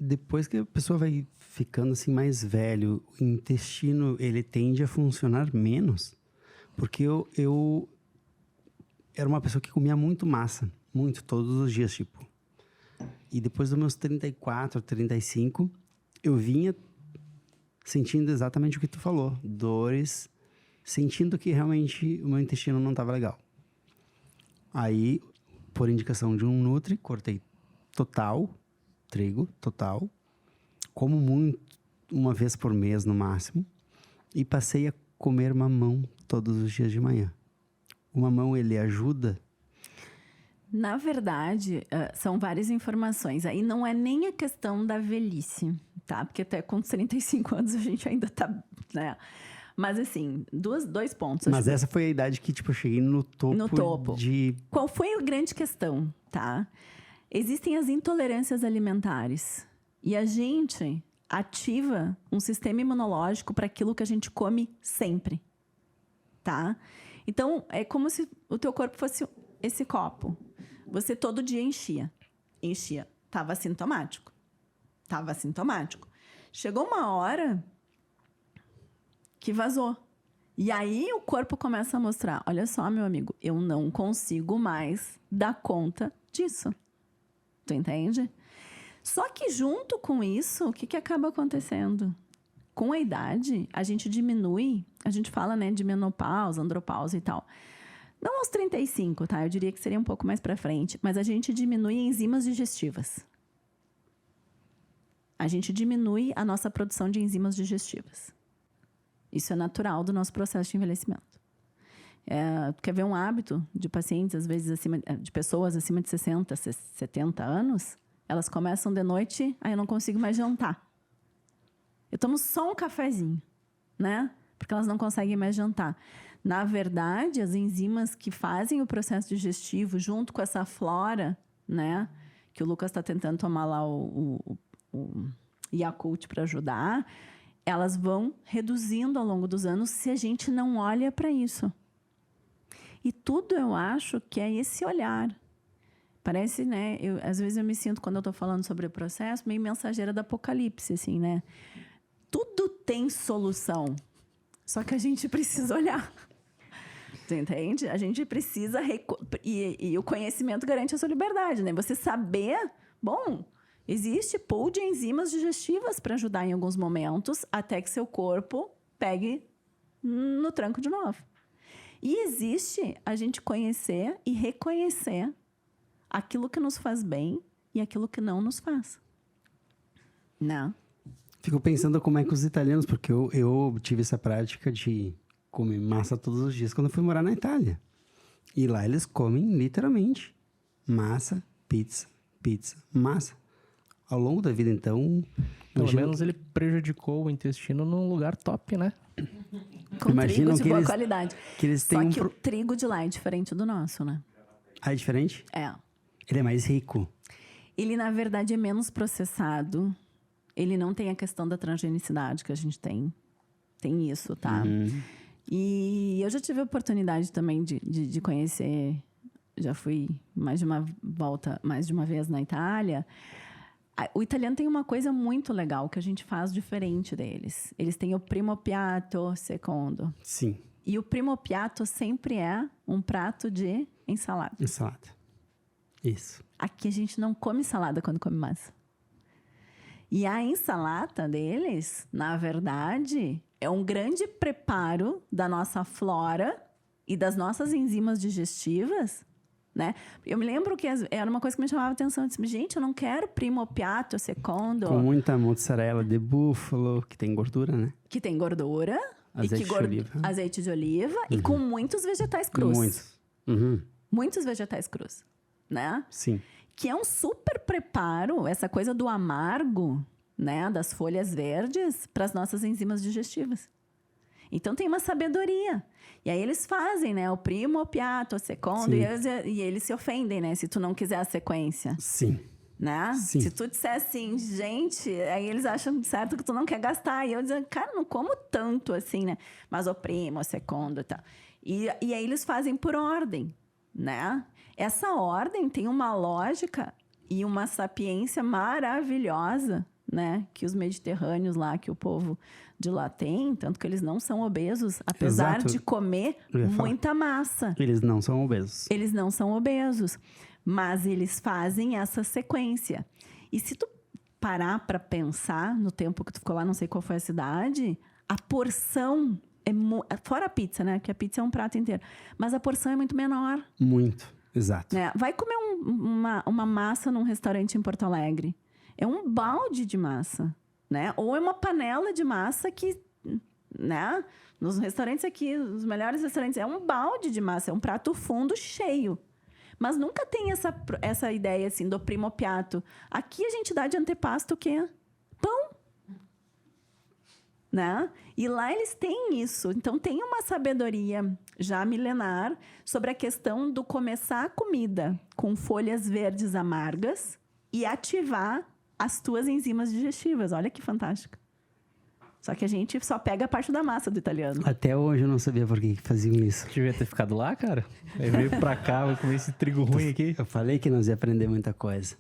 depois que a pessoa vai ficando assim mais velho, o intestino, ele tende a funcionar menos. Porque eu era uma pessoa que comia muito massa. Muito, todos os dias, tipo. E depois dos meus 34, 35, eu vinha sentindo exatamente o que tu falou. Dores, sentindo que realmente o meu intestino não estava legal. Aí, por indicação de um nutri, cortei total, trigo, total. Como muito, uma vez por mês no máximo. E passei a comer mamão todos os dias de manhã. O mamão, ele ajuda? Na verdade, são várias informações. Aí não é nem a questão da velhice, tá? Porque até com 35 anos a gente ainda tá, né? Mas assim, dois pontos. Mas essa foi a idade que, tipo, eu cheguei no topo de... Qual foi a grande questão, tá? Existem as intolerâncias alimentares. E a gente ativa um sistema imunológico para aquilo que a gente come sempre, tá? Então, é como se o teu corpo fosse esse copo. Você todo dia enchia. Tava assintomático. Chegou uma hora que vazou. E aí o corpo começa a mostrar, olha só, meu amigo, eu não consigo mais dar conta disso. Tu entende? Só que junto com isso, o que acaba acontecendo? Com a idade, a gente diminui, a gente fala, né, de menopausa, andropausa e tal. Não aos 35, tá? Eu diria que seria um pouco mais pra frente, mas a gente diminui enzimas digestivas. A gente diminui a nossa produção de enzimas digestivas. Isso é natural do nosso processo de envelhecimento. Quer ver um hábito de pacientes, às vezes, de pessoas acima de 60, 70 anos? Elas começam de noite, aí eu não consigo mais jantar. Eu tomo só um cafezinho, né? Porque elas não conseguem mais jantar. Na verdade, as enzimas que fazem o processo digestivo, junto com essa flora, né? Que o Lucas está tentando tomar lá o Yakult para ajudar, elas vão reduzindo ao longo dos anos se a gente não olha para isso. E tudo eu acho que é esse olhar. Parece, né? Às vezes eu me sinto, quando eu estou falando sobre o processo, meio mensageira do apocalipse, assim, né? Tudo tem solução. Só que a gente precisa olhar. Tu entende? A gente precisa... E o conhecimento garante a sua liberdade, né? Você saber... Bom, existe pool de enzimas digestivas para ajudar em alguns momentos, até que seu corpo pegue no tranco de novo. E existe a gente conhecer e reconhecer aquilo que nos faz bem e aquilo que não nos faz. Não. Fico pensando como é que os italianos... Porque eu tive essa prática de comer massa todos os dias quando eu fui morar na Itália. E lá eles comem, literalmente, massa, pizza, massa. Ao longo da vida, então... Pelo menos ele prejudicou o intestino num lugar top, né? Com trigo de boa qualidade. Que eles têm Só que o trigo de lá é diferente do nosso, né? Ah, é diferente? É. Ele é mais rico. Ele, na verdade, é menos processado. Ele não tem a questão da transgenicidade que a gente tem. Tem isso, tá? Uhum. E eu já tive a oportunidade também de conhecer... Já fui mais de uma vez na Itália. O italiano tem uma coisa muito legal que a gente faz diferente deles. Eles têm o primo piatto, secondo. Sim. E o primo piatto sempre é um prato de ensalada. Ensalada. Isso. Aqui a gente não come salada quando come massa. E a ensalada deles, na verdade, é um grande preparo da nossa flora e das nossas enzimas digestivas, né? Eu me lembro que era uma coisa que me chamava a atenção. Eu disse, gente, eu não quero primo piatto, secondo. Com muita mozzarella de búfalo, que tem gordura, né? Que tem gordura. Azeite de oliva. Azeite de oliva. E com muitos vegetais crus. Muitos. Uhum. Muitos vegetais crus, né? Sim. Que é um super preparo, essa coisa do amargo, né? Das folhas verdes para as nossas enzimas digestivas. Então, tem uma sabedoria. E aí, eles fazem, né? O primo, o piatto, o secondo. E eles se ofendem, né? Se tu não quiser a sequência. Sim. Né? Sim. Se tu disser assim, gente... Aí, eles acham certo que tu não quer gastar. E eu digo, cara, não como tanto assim, né? Mas o primo, o secondo e tal. E aí, eles fazem por ordem, né? Essa ordem tem uma lógica e uma sapiência maravilhosa, né, que os mediterrâneos lá, que o povo de lá tem, tanto que eles não são obesos, apesar Exato. de comer Eu ia falar. muita massa. Eles não são obesos. Eles não são obesos, mas eles fazem essa sequência. E se tu parar para pensar no tempo que tu ficou lá, não sei qual foi a cidade, a porção fora a pizza, né? Que a pizza é um prato inteiro, mas a porção é muito menor. Muito, exato. Né? Vai comer uma massa num restaurante em Porto Alegre. É um balde de massa, né? Ou é uma panela de massa que, né? Nos restaurantes aqui, os melhores restaurantes, é um balde de massa, é um prato fundo cheio. Mas nunca tem essa ideia, assim, do primo piatto. Aqui a gente dá de antepasto o quê? Pão. Né? E lá eles têm isso. Então, tem uma sabedoria já milenar sobre a questão do começar a comida com folhas verdes amargas e ativar as tuas enzimas digestivas. Olha que fantástico. Só que a gente só pega a parte da massa do italiano. Até hoje eu não sabia por que faziam isso. Devia ter ficado lá, cara. Aí veio pra cá, vou comer esse trigo ruim aqui. Eu falei que nós ia aprender muita coisa.